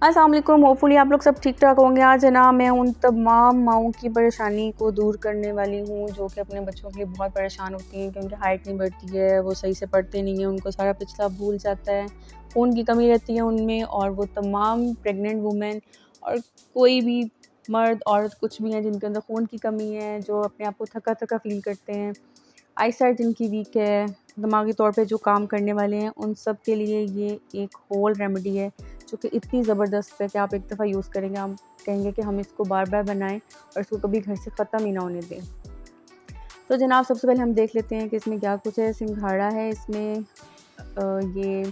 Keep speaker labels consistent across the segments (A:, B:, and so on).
A: अस्सलाम वालेकुम। होपफुली आप लोग सब ठीक ठाक होंगे। आज है ना मैं उन तमाम माओं की परेशानी को दूर करने वाली हूँ जो कि अपने बच्चों के लिए बहुत परेशान होती हैं कि उनकी हाइट नहीं बढ़ती है, वो सही से पढ़ते नहीं हैं, उनको सारा पिछला भूल जाता है, खून की कमी रहती है उनमें। और वो तमाम प्रेग्नेंट वुमेन और कोई भी मर्द औरत कुछ भी हैं जिनके अंदर खून की कमी है, जो अपने आप को थका थका फ़ील करते हैं, आई साइट जिनकी वीक है, दिमागी तौर पे जो काम करने वाले हैं, उन सब के लिए ये एक होल रेमेडी है जो कि इतनी ज़बरदस्त है कि आप एक दफ़ा यूज़ करेंगे, आप कहेंगे कि हम इसको बार बार बनाएं और इसको कभी घर से ख़त्म ही ना होने दें। तो जनाब, सबसे पहले हम देख लेते हैं कि इसमें क्या कुछ है। सिंघाड़ा है, इसमें ये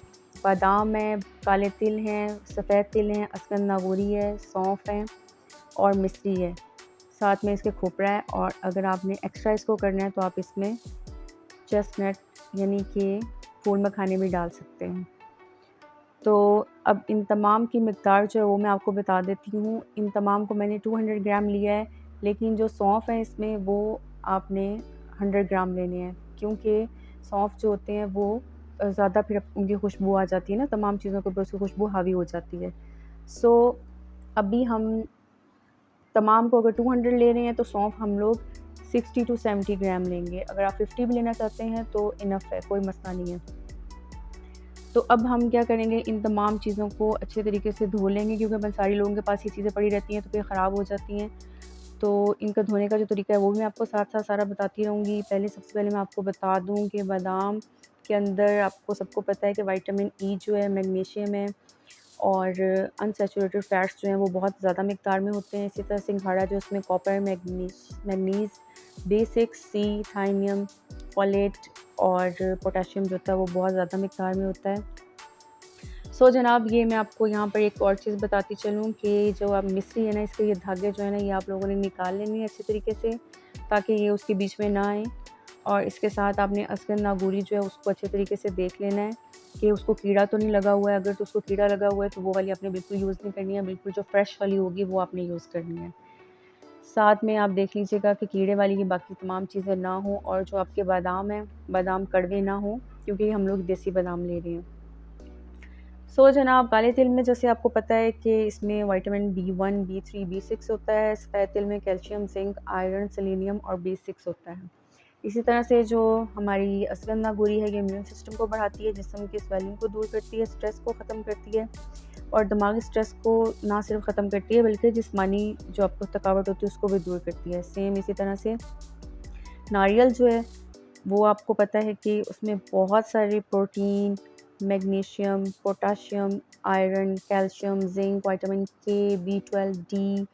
A: बादाम है, काले तिल हैं, सफ़ेद तिल हैं, अस्कन नागौरी है, सौंफ है और मिश्री है। साथ में इसके खोपरा है। और अगर आपने एक्स्ट्रा इसको करना है तो आप इसमें चेस्टनट यानी कि फूल मखाने भी डाल सकते हैं। तो अब इन तमाम की मिक़दार जो है वो मैं आपको बता देती हूँ। इन तमाम को मैंने 200 ग्राम लिया है, लेकिन जो सौंफ है इसमें वो आपने 100 ग्राम लेने हैं, क्योंकि सौंफ जो होते हैं वो ज़्यादा फिर उनकी खुशबू आ जाती है ना, तमाम चीज़ों के ऊपर उसकी खुशबू हावी हो जाती है। सो अभी हम तमाम को अगर 200 ले रहे हैं तो सौंफ हम लोग 60 टू 70 ग्राम लेंगे। अगर आप 50 भी लेना चाहते हैं तो इनफ है, कोई मसला नहीं है। तो अब हम क्या करेंगे, इन तमाम चीज़ों को अच्छे तरीके से धो लेंगे, क्योंकि अपन सारे लोगों के पास ये चीज़ें पड़ी रहती हैं तो फिर ख़राब हो जाती हैं। तो इनका धोने का जो तरीका है वो भी मैं आपको साथ साथ सारा बताती रहूँगी। सबसे पहले मैं आपको बता दूँ कि बादाम के अंदर आपको सबको पता है कि विटामिन ई जो है, मैग्नीशियम है और अनसैचुरेटेड फ़ैट्स जो हैं वो बहुत ज़्यादा मिक़दार में होते हैं। इसी तरह सिंघाड़ा जो उसमें copper, manganese, B6, C, thiamine, folate और पोटेशियम जो होता है वो बहुत ज़्यादा मिक़दार में होता है। सो जनाब, ये मैं आपको यहाँ पर एक और चीज़ बताती चलूँ कि जो आप मिश्री है ना, इसके ये धागे जो है ना, ये आप लोगों ने निकाल लेने हैं अच्छे तरीके से, ताकि ये उसके बीच में ना आए। और इसके साथ आपने अस्कर नागौरी जो है उसको अच्छे तरीके से देख लेना है कि उसको कीड़ा तो नहीं लगा हुआ है। अगर तो उसको कीड़ा लगा हुआ है तो वो वाली आपने बिल्कुल यूज़ नहीं करनी है, बिल्कुल जो फ्रेश वाली होगी वो आपने यूज़ करनी है। साथ में आप देख लीजिएगा कि कीड़े वाली की बाकी तमाम चीज़ें ना हो, और जो आपके बादाम हैं, बादाम कड़वे ना हो, क्योंकि हम लोग देसी बादाम ले रहे हैं। सो जनाब, काले तिल में जैसे आपको पता है कि इसमें विटामिन B1, B3, B6 होता है। सफ़ेद तिल में कैल्शियम, जिंक, आयरन, सेलेनियम और B6 होता है। इसी तरह से जो हमारी अस्कर नागौरी है, ये इम्यून सिस्टम को बढ़ाती है, जिस्म की स्वेलिंग को दूर करती है, स्ट्रेस को ख़त्म करती है और दिमागी स्ट्रेस को ना सिर्फ ख़त्म करती है बल्कि जिस्मानी जो आपको थकावट होती है उसको भी दूर करती है। सेम इसी तरह से नारियल जो है वो आपको पता है कि उसमें बहुत सारे protein, magnesium, potassium, iron, calcium, zinc, vitamin के, B12, डी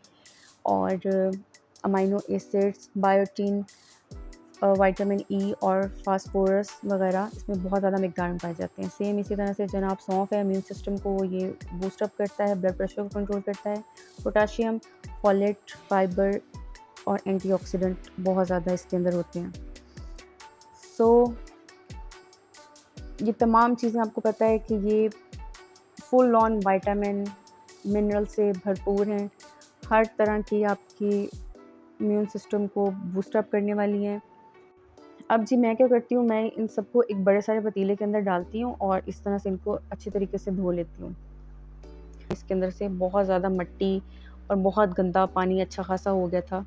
A: और amino acids, biotin, vitamin E और फास्फोरस वगैरह इसमें बहुत ज़्यादा मिक़दार में पाए जाते हैं। सेम इसी तरह से जनाब सौंफ है, इम्यून सिस्टम को ये बूस्ट अप करता है, ब्लड प्रेशर को कंट्रोल करता है। पोटाशियम, फोलेट, फाइबर और एंटीऑक्सीडेंट बहुत ज़्यादा इसके अंदर होते हैं। सो ये तमाम चीज़ें आपको पता है कि ये फुल ऑन विटामिन, मिनरल से भरपूर हैं, हर तरह की आपकी इम्यून सिस्टम को बूस्ट अप करने वाली हैं। अब जी मैं क्या करती हूँ, मैं इन सबको एक बड़े सारे पतीले के अंदर डालती हूँ और इस तरह से इनको अच्छे तरीके से धो लेती हूँ। इसके अंदर से बहुत ज़्यादा मिट्टी और बहुत गंदा पानी अच्छा खासा हो गया था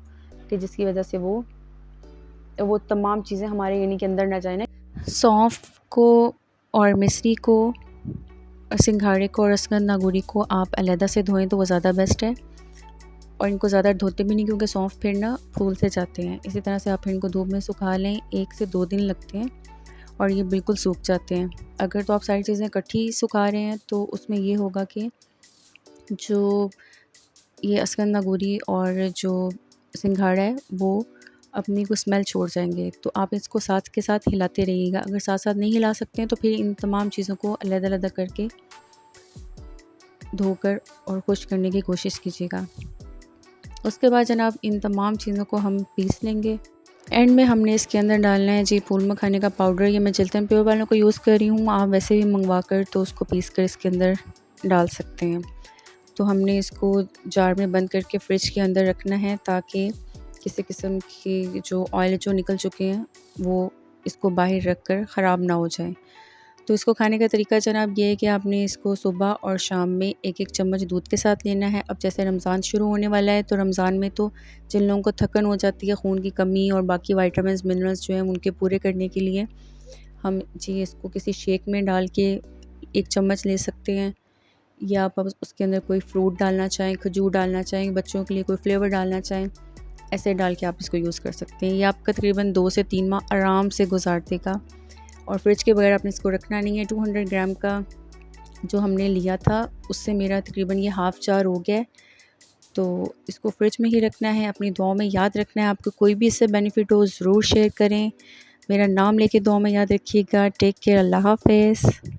A: कि जिसकी वजह से वो तमाम चीज़ें हमारे यानी के अंदर ना जाए ना। सौंफ को और मिश्री को और सिंघाड़े को और अस्कर नागौरी को आप अलहदा से धोएं तो वो ज़्यादा बेस्ट है। और इनको ज़्यादा धोते भी नहीं, क्योंकि सौंफ फिर ना फूल से जाते हैं। इसी तरह से आप फिर इनको धूप में सुखा लें, 1 से 2 दिन लगते हैं और ये बिल्कुल सूख जाते हैं। अगर तो आप सारी चीज़ें इकट्ठी सुखा रहे हैं तो उसमें ये होगा कि जो ये अस्कर नागौरी और जो सिंघाड़ा है वो अपनी को स्मेल छोड़ जाएंगे। तो आप इसको साथ के साथ हिलाते रहिएगा। अगर साथ साथ नहीं हिला सकते हैं तो फिर इन तमाम चीज़ों को अलग-अलग करके धोकर और खुश्क करने की कोशिश कीजिएगा। उसके बाद जनाब इन तमाम चीज़ों को हम पीस लेंगे। एंड में हमने इसके अंदर डालना है जी फूल मखाने का पाउडर। ये मैं चिल्टन प्योर वालों को यूज़ कर रही हूँ, आप वैसे भी मंगवा कर तो उसको पीस कर इसके अंदर डाल सकते हैं। तो हमने इसको जार में बंद करके फ्रिज के अंदर रखना है, ताकि किसी किस्म की जो ऑयल जो निकल चुके हैं वो इसको बाहर रख कर ख़राब ना हो जाए। तो इसको खाने का तरीका जनाब ये है कि आपने इसको सुबह और शाम में एक एक चम्मच दूध के साथ लेना है। अब जैसे रमज़ान शुरू होने वाला है तो रमज़ान में तो जिन लोगों को थकन हो जाती है, खून की कमी और बाकी वाइटामिन मिनरल्स जो हैं उनके पूरे करने के लिए हम जी इसको किसी शेक में डाल के एक चम्मच ले सकते हैं, या आप उसके अंदर कोई फ्रूट डालना चाहें, खजूर डालना चाहें, बच्चों के लिए कोई फ्लेवर डालना चाहें, ऐसे डाल के आप इसको यूज़ कर सकते हैं। ये आपका तकरीबन 2 से 3 माह आराम से गुजार देगा और फ्रिज के बगैर आपने इसको रखना नहीं है। 200 ग्राम का जो हमने लिया था उससे मेरा तकरीबन ये हाफ़ जार हो गया है। तो इसको फ्रिज में ही रखना है। अपनी दुआओं में याद रखना है। आपको कोई भी इससे बेनिफिट हो ज़रूर शेयर करें। मेरा नाम लेके दुआ में याद रखिएगा। Take care. अल्लाह हाफ़िज़।